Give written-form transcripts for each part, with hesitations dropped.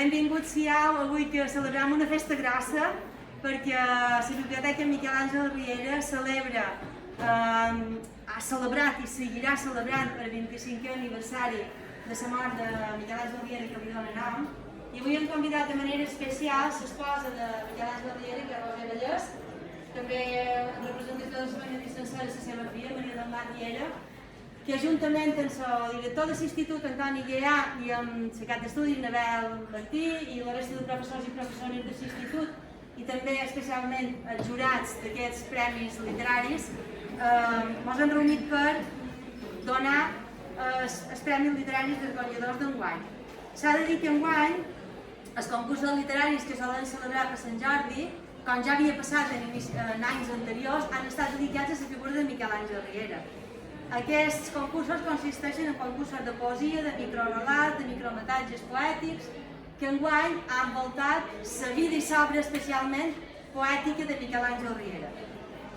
Benvinguts, siau, avui que celebrem una festa grossa perquè la Biblioteca Miquel Àngel Riera celebra, ha celebrat i seguirà celebrant el 25è aniversari de la mort de Miquel Àngel Riera, que li dona nom, i avui hem convidat de manera especial l'esposa de Miquel Àngel Riera, que és Roser Vallès, també en representació de la família sencera, la seva filla, Maria del Mar Riera, que juntament amb el director de l'Institut, Antoni Lleà, i amb la cap d'estudi, Nabel Martí, i la resta de professors i professores de l'Institut, i també especialment els jurats d'aquests premis literaris, ens hem reunit per donar els premis literaris dels guanyadors d'enguany. S'ha de dir que enguany els concursos literaris que solen celebrar per Sant Jordi, com ja havia passat en anys anteriors, han estat dedicats a la figura de Miquel Àngel Riera. Aquests concursos consisteixen en concursos de poesia, de microrelats, de micrometatges poètics, que enguany han envoltat la vida i l'obra especialment poètica de Miquel Àngel Riera.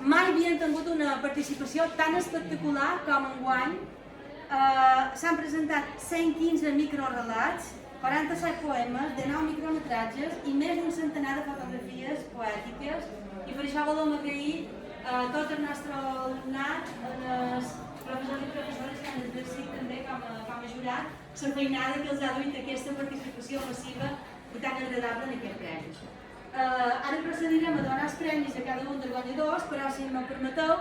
Mai havien tingut una participació tan espectacular com enguany. S'han presentat 115 microrelats, 47 poemes, 19 micrometratges i més d'un centenar de fotografies poètiques, i per això volem agrair a tot el nostre alumnat, als professors i professores que han exercit també com a jurat la feinada que els ha duit aquesta participació massiva i tan agradable en aquest premi. Ara procedirem a donar els premis a cada un dels guanyadors, però si m'ho permeteu,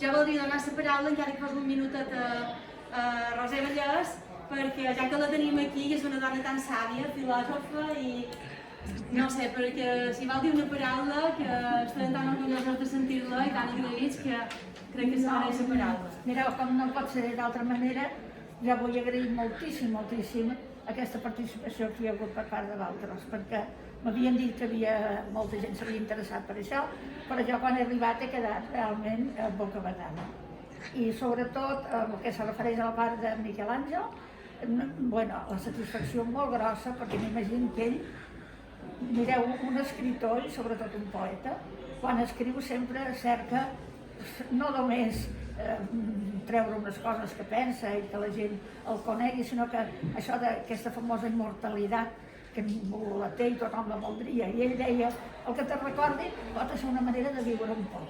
ja voldria donar la paraula, encara que fos un minutet a Roser Vallès, perquè ja que la tenim aquí, és una dona tan sàvia, filòsofa i no sé, perquè si vol dir una paraula, que estarem tan orgullosos de sentir-la i tan agraïts que crec que se mereix la paraula. Mireu, com no pot ser d'altra manera, ja vull agrair moltíssim, moltíssim aquesta participació que hi ha hagut per part de vosaltres, perquè m'havien dit que molta gent s'havia interessat per això, però jo quan he arribat he quedat realment bocabadada. I sobretot, el que se refereix a la part de Miquel Àngel, la satisfacció molt grossa, perquè m'imagino que ell, mireu, un escriptor i sobretot un poeta, quan escriu sempre cerca no només treure unes coses que pensa i que la gent el conegui, sinó que això d'aquesta famosa immortalitat que ningú la té i tothom la voldria. I ell deia, el que te recordi pot ser una manera de viure un poc.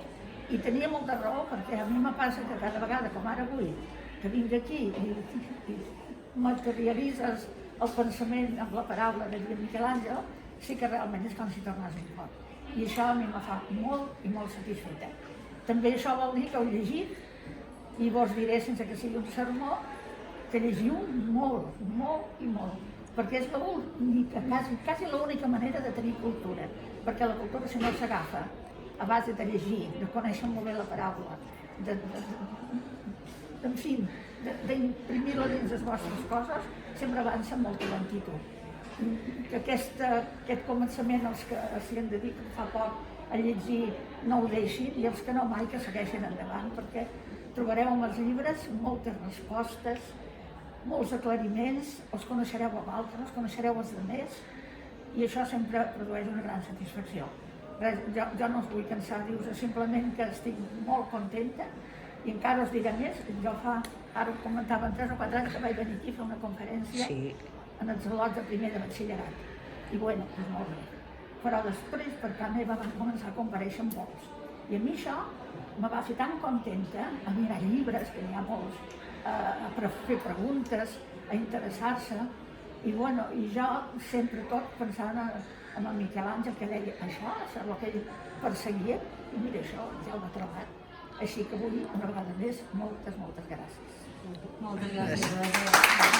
I tenia molta raó, perquè a mi me passa que cada vegada, com ara avui, que vinc aquí i materialitzes el pensament amb la paraula de Miquel Àngel, sí que realment és com si tornés un poc. I això a mi me fa molt i molt satisfeta. També això vol dir que heu llegit, i vos diré sense que sigui un sermó, que llegiu molt, molt i molt, perquè és quasi l'única manera de tenir cultura, perquè la cultura si no s'agafa a base de llegir, de conèixer molt bé la paraula, en fi, d'imprimir-la dins les vostres coses, sempre avança amb molta lentitud. Que aquest començament, els que s'hi han dedicat fa poc a llegir, no ho deixin, i els que no mai que segueixin endavant, perquè trobareu en els llibres moltes respostes, molts aclariments, els coneixereu a vosaltres, coneixereu els altres, i això sempre produeix una gran satisfacció. Jo no us vull cansar de dir-vos simplement que estic molt contenta, i encara us diré més, ara ho comentava, en 3 o 4 anys que vaig venir aquí a fer una conferència en els lots de primer de batxillerat. I bueno, és molt bé. Però després, per part meva, van començar a comparèixer molts. I a mi això me va fer tan contenta a mirar llibres, que n'hi ha molts, a fer preguntes, a interessar-se. I bueno, i jo sempre tot pensant en el Miquel Àngel, que deia això és el que ell perseguia, i mira això, ja ho ha trobat. Així que avui, una vegada més, moltes gràcies. Moltes gràcies.